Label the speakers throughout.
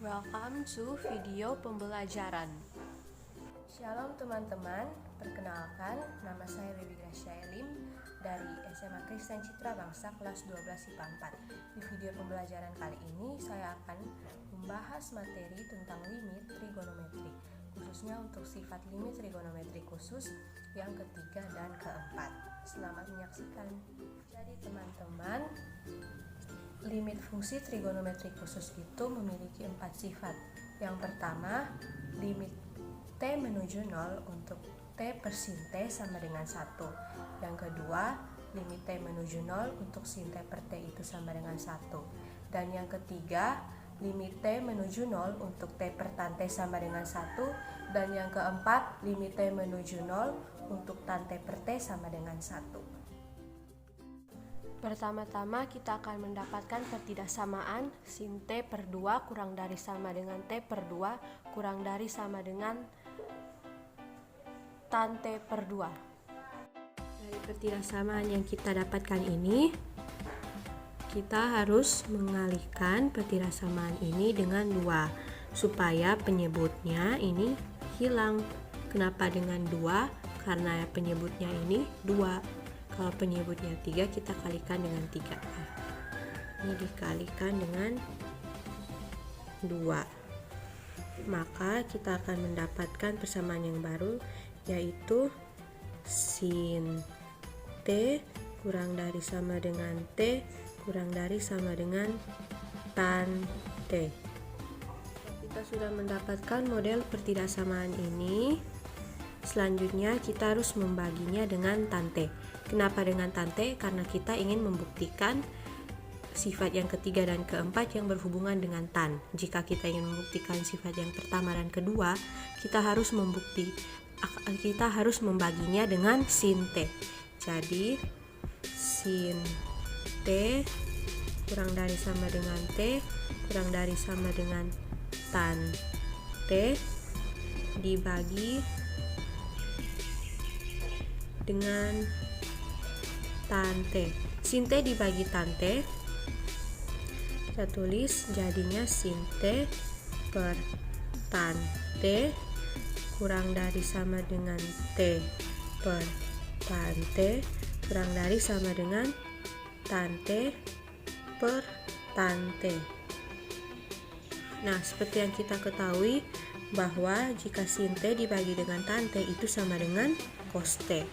Speaker 1: Welcome to video pembelajaran.
Speaker 2: Shalom teman-teman, perkenalkan nama saya Dewi Gracia Elim dari SMA Kristen Citra Bangsa kelas 12 IPA 4. Di video pembelajaran kali ini saya akan membahas materi tentang limit trigonometri, khususnya untuk sifat limit trigonometri khusus yang ketiga dan keempat. Selamat menyaksikan. Jadi teman-teman, limit fungsi trigonometri khusus itu memiliki 4 sifat. Yang pertama, limit T menuju 0 untuk T per sin T sama dengan 1. Yang kedua, limit T menuju 0 untuk sin T per T itu sama dengan 1. Dan yang ketiga, limit T menuju 0 untuk T per tan T sama dengan 1. Dan yang keempat, limit T menuju 0 untuk tan T per T sama dengan 1.
Speaker 1: Pertama-tama kita akan mendapatkan pertidaksamaan sin T per 2 kurang dari sama dengan T per 2 kurang dari sama dengan tan T per 2. Dari pertidaksamaan yang kita dapatkan ini, kita harus mengalihkan pertidaksamaan ini dengan 2 supaya penyebutnya ini hilang. Kenapa dengan 2? Karena penyebutnya ini 2. Kalau penyebutnya 3, kita kalikan dengan 3. Ini dikalikan dengan 2. Maka kita akan mendapatkan persamaan yang baru, yaitu sin T kurang dari sama dengan T kurang dari sama dengan tan T. Kita sudah mendapatkan model pertidaksamaan ini. Selanjutnya kita harus membaginya dengan tan T. Kenapa dengan tan T? Karena kita ingin membuktikan sifat yang ketiga dan keempat yang berhubungan dengan tan. Jika kita ingin membuktikan sifat yang pertama dan kedua, kita harus membaginya dengan sin T. Jadi sin T kurang dari sama dengan T kurang dari sama dengan tan T dibagi dengan tan T. Sin T dibagi tan T, kita tulis jadinya sin T per tan T kurang dari sama dengan T per tan T kurang dari sama dengan tan T per tan T. Nah, seperti yang kita ketahui bahwa jika sin T dibagi dengan tan T itu sama dengan cos T.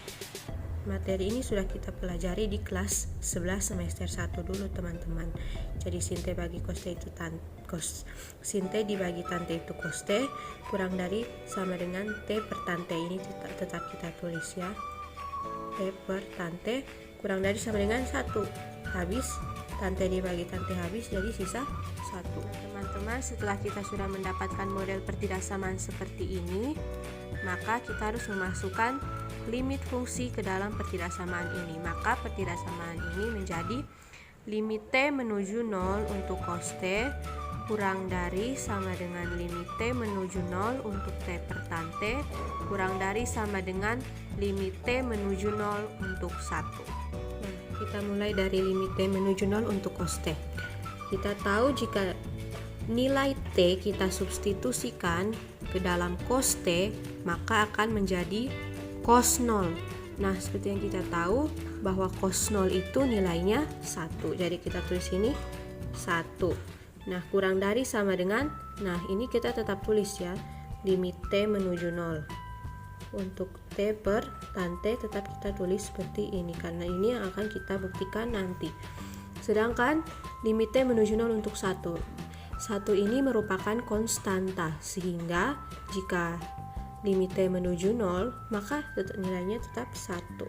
Speaker 1: Materi ini sudah kita pelajari di kelas 11 semester 1 dulu teman-teman. Jadi sin T bagi cos T itu sin T dibagi tan T itu cos T kurang dari sama dengan T per tan T. Ini tetap kita tulis ya. T per tan T kurang dari sama dengan 1. Habis tan T dibagi tan T habis, jadi sisa 1. Teman-teman, setelah kita sudah mendapatkan model pertidaksamaan seperti ini, maka kita harus memasukkan limit fungsi ke dalam pertidaksamaan ini. Maka pertidaksamaan ini menjadi limit T menuju 0 untuk cos T kurang dari sama dengan limit T menuju 0 untuk T per tan T kurang dari sama dengan limit T menuju 0 untuk 1. Nah, kita mulai dari limit T menuju 0 untuk cos T. Kita tahu jika nilai T kita substitusikan ke dalam cos T, maka akan menjadi cos 0. Nah, seperti yang kita tahu bahwa cos 0 itu nilainya 1. Jadi kita tulis ini 1. Nah, kurang dari sama dengan, nah ini kita tetap tulis ya, limit T menuju 0. Untuk T per tan T tetap kita tulis seperti ini, karena ini yang akan kita buktikan nanti. Sedangkan limit T menuju 0 untuk 1. 1 ini merupakan konstanta, sehingga jika limit T menuju 0, maka nilainya tetap 1.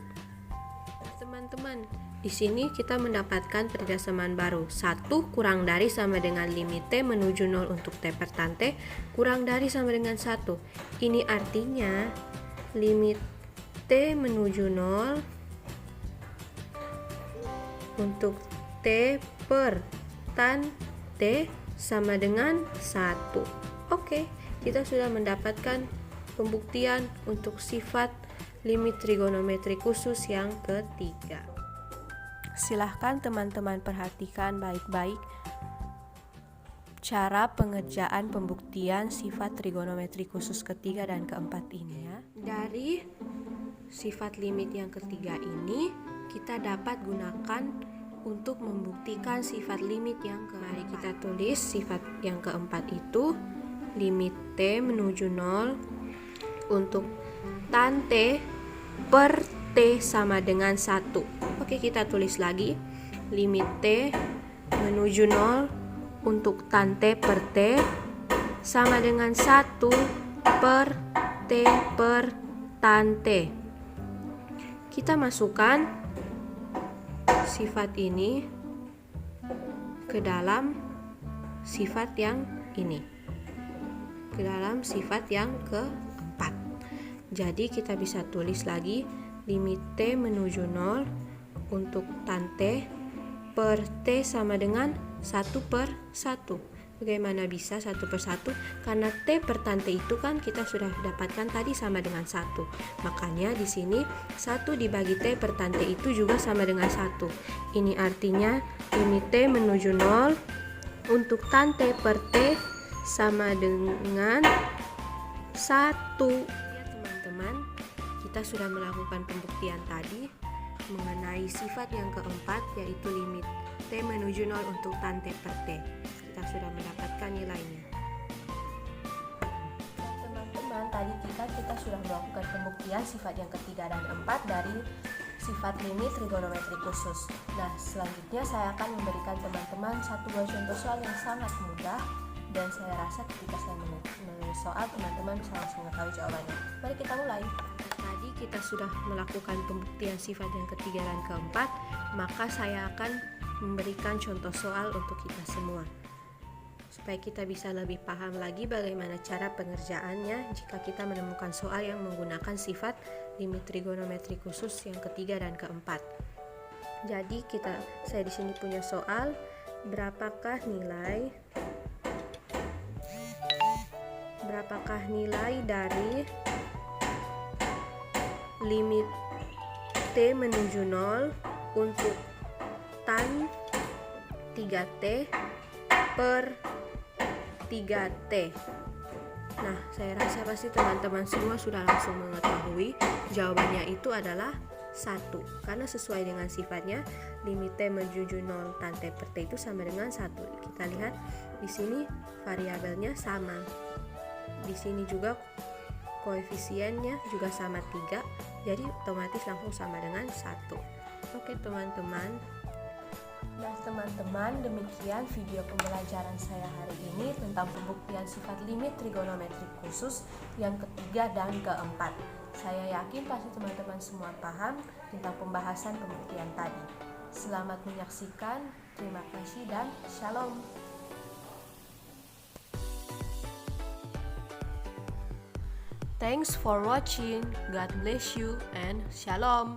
Speaker 1: Teman-teman, di sini kita mendapatkan pertidaksamaan baru. 1 kurang dari sama dengan limit T menuju 0 untuk T per tan T kurang dari sama dengan 1. Ini artinya limit T menuju 0 untuk T per tan T sama dengan 1. Oke, kita sudah mendapatkan pembuktian untuk sifat limit trigonometri khusus yang ketiga. Silahkan teman-teman perhatikan baik-baik
Speaker 2: cara pengerjaan pembuktian sifat trigonometri khusus ketiga dan keempat ini ya.
Speaker 1: Dari sifat limit yang ketiga ini kita dapat gunakan untuk membuktikan sifat limit yang keempat. Mari kita tulis sifat yang keempat itu limit T menuju 0 untuk tan T per T sama dengan 1. Oke, kita tulis lagi limit T menuju 0 untuk tan T per T sama dengan 1 per T per tan T. Kita masukkan sifat ini ke dalam sifat yang ini, ke dalam sifat yang keempat. Jadi kita bisa tulis lagi limit T menuju 0 untuk tan T per T sama dengan 1 per 1. Bagaimana bisa 1 per 1? Karena T per tan T itu kan kita sudah dapatkan tadi sama dengan 1. Makanya di sini 1 dibagi T per tan T itu juga sama dengan 1. Ini artinya limit T menuju 0 untuk tan T per T sama dengan 1. Ya teman-teman, kita sudah melakukan pembuktian tadi mengenai sifat yang keempat, yaitu limit T menuju 0 untuk tan T per T. Kita sudah mendapatkan nilainya.
Speaker 2: Teman-teman, tadi kita sudah melakukan pembuktian sifat yang ketiga dan keempat dari sifat limit trigonometri khusus. Nah, selanjutnya saya akan memberikan teman-teman satu buah contoh soal yang sangat mudah, dan saya rasa ketika saya menulis soal, teman-teman bisa langsung mengetahui jawabannya. Mari kita mulai.
Speaker 1: Tadi kita sudah melakukan pembuktian sifat yang ketiga dan keempat, maka saya akan memberikan contoh soal untuk kita semua, supaya kita bisa lebih paham lagi bagaimana cara pengerjaannya jika kita menemukan soal yang menggunakan sifat limit trigonometri khusus yang ketiga dan keempat. Jadi saya di sini punya soal, berapakah nilai dari limit T menuju 0 untuk tan 3T per 3T. Nah, saya rasa pasti teman-teman semua sudah langsung mengetahui jawabannya itu adalah 1, karena sesuai dengan sifatnya limit T menuju 0 tan T per T itu sama dengan 1. Kita lihat di sini variabelnya sama, di sini juga koefisiennya juga sama 3, jadi otomatis langsung sama dengan 1. Oke teman-teman.
Speaker 2: Nah teman-teman, demikian video pembelajaran saya hari ini tentang pembuktian sifat limit trigonometri khusus yang ketiga dan keempat. Saya yakin pasti teman-teman semua paham tentang pembahasan pembuktian tadi. Selamat menyaksikan, terima kasih dan shalom.
Speaker 1: Thanks for watching. God bless you and shalom.